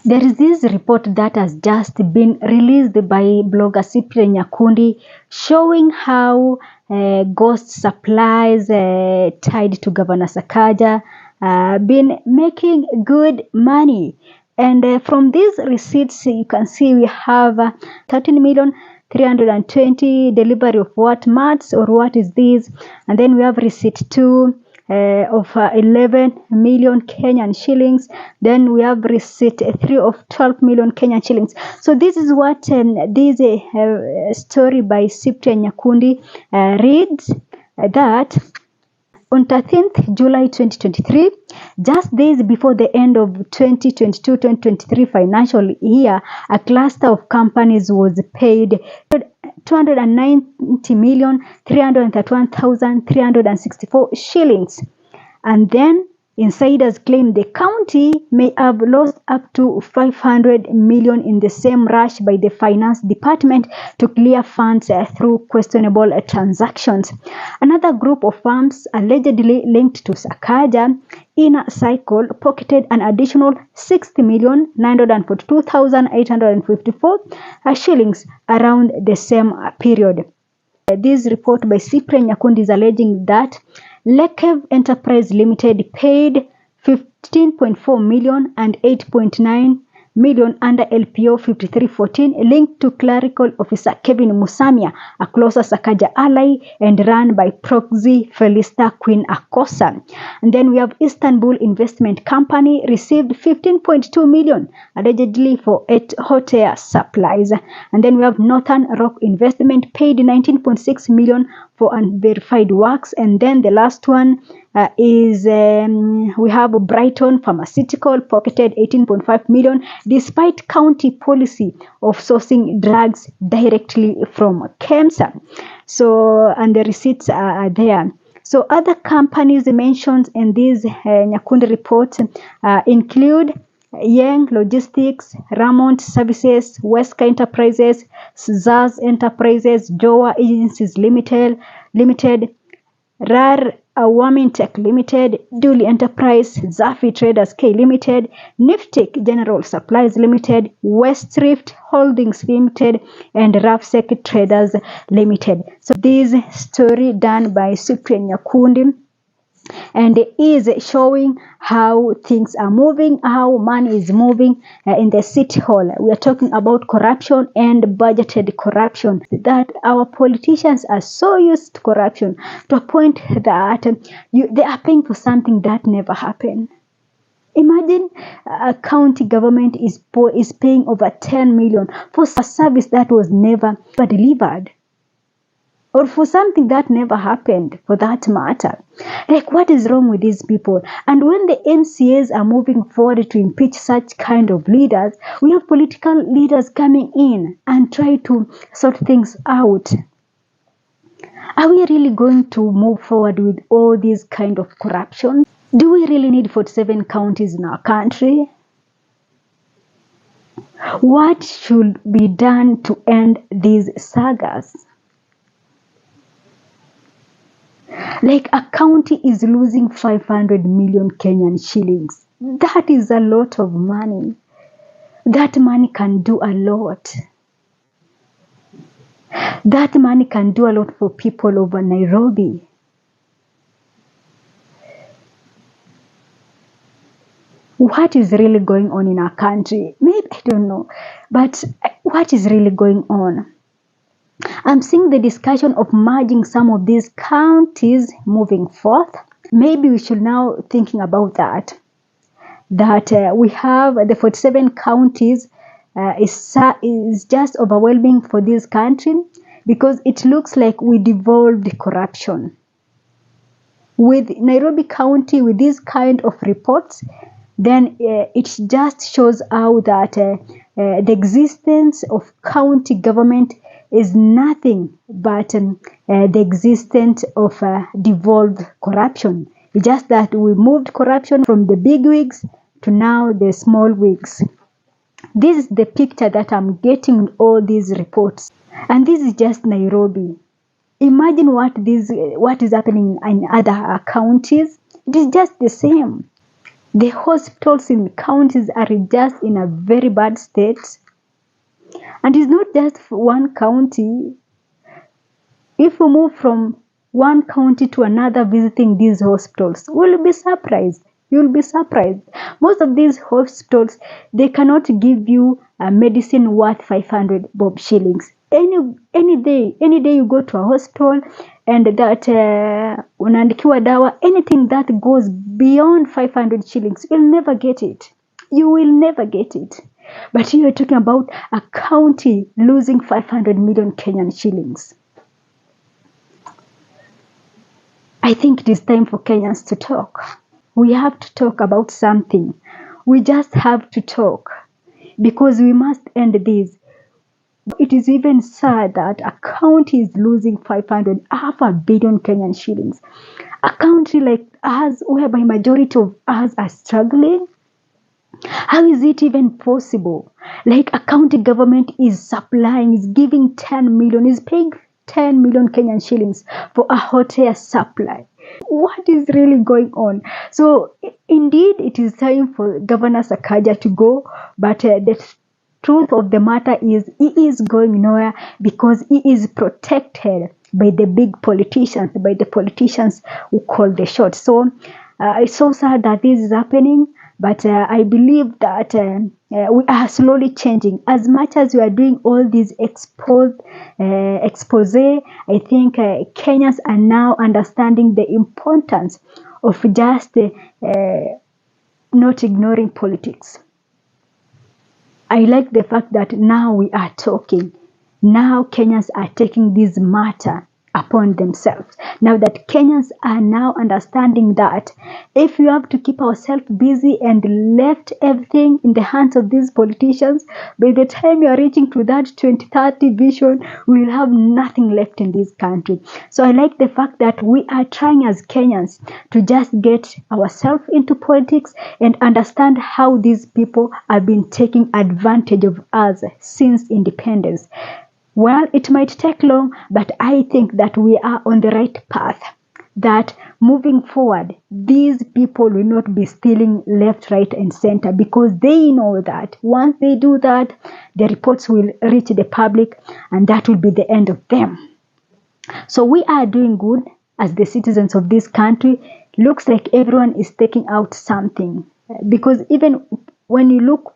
There is this report that has just been released by blogger Cyprian Nyakundi showing how ghost supplies tied to Governor Sakaja been making good money. And from these receipts, you can see we have 13,320 delivery of what mats or what is this, and then we have receipt 2 of 11 million Kenyan shillings. Then we have receipt 3 of 12 million Kenyan shillings. So this is what this story by Cyprian Nyakundi reads, that on 13th July 2023, just days before the end of 2022-2023 financial year, a cluster of companies was paid 290,331,364 shillings. And then insiders claim the county may have lost up to 500 million in the same rush by the finance department to clear funds through questionable transactions. Another group of firms allegedly linked to Sakaja inner cycle pocketed an additional 60,942,854 shillings around the same period. This report by Cyprian Nyakundi is alleging that Lekev Enterprise Limited paid 15.4 million and 8.9 million under LPO 5314 linked to clerical officer Kevin Musamia, a closer Sakaja ally and run by proxy Felista Queen Akosa. And then we have Istanbul Investment Company received 15.2 million allegedly for 8 hotel supplies. And then we have Northern Rock Investment paid 19.6 million for unverified works. And then the last one is we have Brighton Pharmaceutical pocketed 18.5 million despite county policy of sourcing drugs directly from cancer. So, and the receipts are there. So other companies mentioned in this Nyakundi report include Yang Logistics, Ramont Services, Weska Enterprises, Zaz Enterprises, Joa Agencies Limited, RAR Wamintech Limited, Dooley Enterprise, Zafi Traders K Limited, Niftic General Supplies Limited, Westrift Holdings Limited, and Rafsec Traders Limited. So this story done by Cyprian Nyakundi, and it is showing how things are moving, how money is moving in the city hall. We are talking about corruption and budgeted corruption, that our politicians are so used to corruption to a point that they are paying for something that never happened. Imagine a county government is paying over 10 million for a service that was never delivered, or for something that never happened, for that matter. Like, what is wrong with these people? And when the MCAs are moving forward to impeach such kind of leaders, we have political leaders coming in and try to sort things out. Are we really going to move forward with all these kind of corruption? Do we really need 47 counties in our country? What should be done to end these sagas? Like, a county is losing 500 million Kenyan shillings. That is a lot of money. That money can do a lot. That money can do a lot for people over Nairobi. What is really going on in our country? Maybe, I don't know. But what is really going on? I'm seeing the discussion of merging some of these counties moving forth. Maybe we should now thinking about that we have the 47 counties is just overwhelming for this country, because it looks like we devolved corruption. With Nairobi County, with this kind of reports, then it just shows how that the existence of county government is nothing but the existence of devolved corruption. It's just that we moved corruption from the big wigs to now the small wigs. This is the picture that I'm getting in all these reports. And this is just Nairobi. Imagine what is happening in other counties. It is just the same. The hospitals in counties are just in a very bad state. And it's not just one county. If we move from one county to another visiting these hospitals, we'll be surprised. You'll be surprised. Most of these hospitals, they cannot give you a medicine worth 500 bob shillings. Any day you go to a hospital and that unaandikiwa dawa, anything that goes beyond 500 shillings, you'll never get it. You will never get it. But here you're talking about a county losing 500 million Kenyan shillings. I think it is time for Kenyans to talk. We have to talk about something. We just have to talk because we must end this. It is even sad that a county is losing 500 billion Kenyan shillings. A country like us, whereby majority of us are struggling. How is it even possible? Like a county government is supplying, is giving 10 million, is paying 10 million Kenyan shillings for a hot air supply. What is really going on? So indeed, it is time for Governor Sakaja to go, but the truth of the matter is he is going nowhere because he is protected by the big politicians, by the politicians who call the shots. So it's so sad that this is happening. But I believe that we are slowly changing. As much as we are doing all these expose, I think Kenyans are now understanding the importance of just not ignoring politics. I like the fact that now we are talking. Now Kenyans are taking this matter upon themselves. Now that Kenyans are now understanding that if you have to keep ourselves busy and left everything in the hands of these politicians, by the time you are reaching to that 2030 vision, we will have nothing left in this country. So I like the fact that we are trying as Kenyans to just get ourselves into politics and understand how these people have been taking advantage of us since independence. Well, it might take long, but I think that we are on the right path. That moving forward, these people will not be stealing left, right, and center because they know that once they do that, the reports will reach the public and that will be the end of them. So we are doing good as the citizens of this country. Looks like everyone is taking out something because even when you look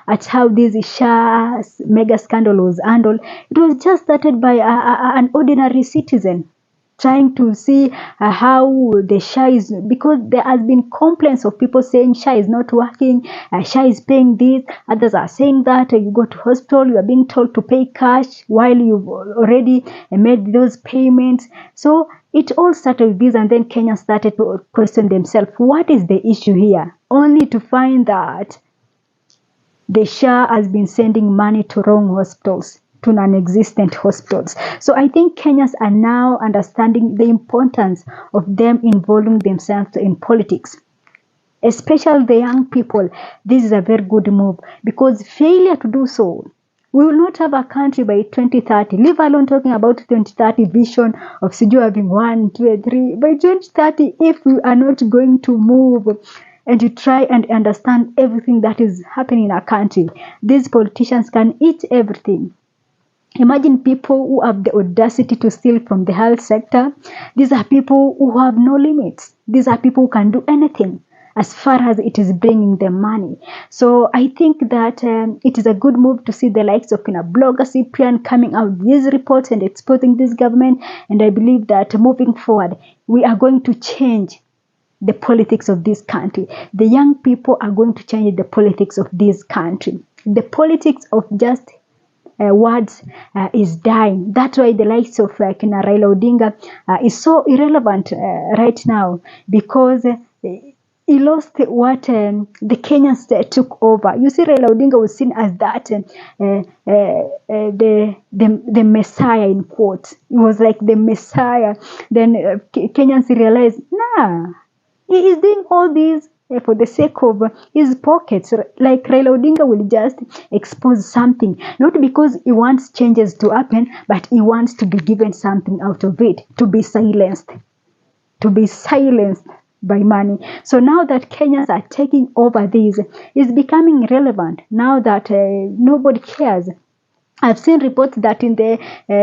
at how this SHA mega scandal was handled, it was just started by an ordinary citizen trying to see how the SHA is, because there has been complaints of people saying SHA is not working, SHA is paying this, others are saying that you go to hospital, you are being told to pay cash while you've already made those payments. So it all started with this, and then Kenya started to question themselves, what is the issue here? Only to find that the SHA has been sending money to wrong hospitals, to non-existent hospitals. So I think Kenyans are now understanding the importance of them involving themselves in politics, especially the young people. This is a very good move because failure to do so, we will not have a country by 2030, leave alone talking about 2030 vision of Siju having 1, 2, 3. By 2030, if we are not going to move and to try and understand everything that is happening in our country, these politicians can eat everything. Imagine people who have the audacity to steal from the health sector. These are people who have no limits. These are people who can do anything as far as it is bringing them money. So I think that it is a good move to see the likes of blogger Cyprian coming out with these reports and exposing this government. And I believe that moving forward, we are going to change the politics of this country. The young people are going to change the politics of this country. The politics of just words is dying. That's why the likes of Raila Odinga is so irrelevant right now, because he lost what the Kenyans took over. You see, Raila Odinga was seen as that the Messiah in quotes. He was like the Messiah. Then Kenyans realized, nah, he is doing all these for the sake of his pockets. Like Raila Odinga will just expose something, not because he wants changes to happen, but he wants to be given something out of it, to be silenced. To be silenced. by money. So now that Kenyans are taking over this, it's becoming relevant now that nobody cares. I've seen reports that in the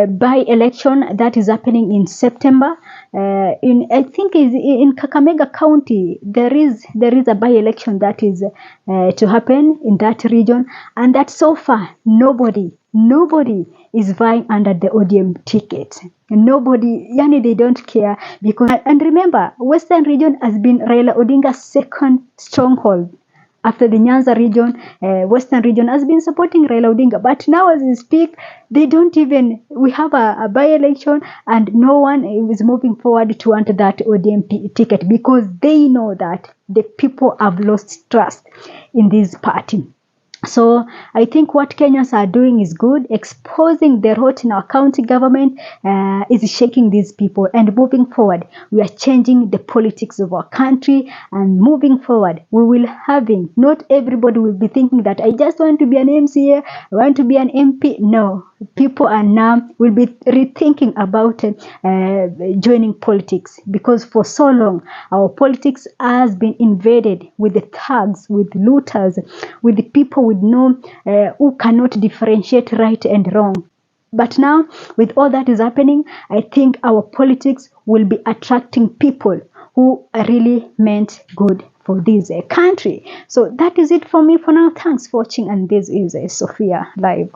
by-election that is happening in September, in I think is in Kakamega County, there is a by-election that is to happen in that region, and that so far nobody is vying under the ODM ticket. Nobody, yani they don't care because, and remember, Western region has been Raila Odinga's second stronghold. After the Nyanza region, Western region has been supporting Raila Odinga. But now as we speak, they don't even, we have a by-election and no one is moving forward to enter that ODM ticket because they know that the people have lost trust in this party. So I think what Kenyans are doing is good. Exposing the rot in our county government is shaking these people. And moving forward, we are changing the politics of our country. And moving forward, we will having, not everybody will be thinking that I just want to be an MCA, I want to be an MP. No, people are now will be rethinking about joining politics, because for so long our politics has been invaded with the thugs, with looters, with the people with no who cannot differentiate right and wrong. But now, with all that is happening, I think our politics will be attracting people who really meant good for this country. So that is it for me for now. Thanks for watching, and this is Sophia Live.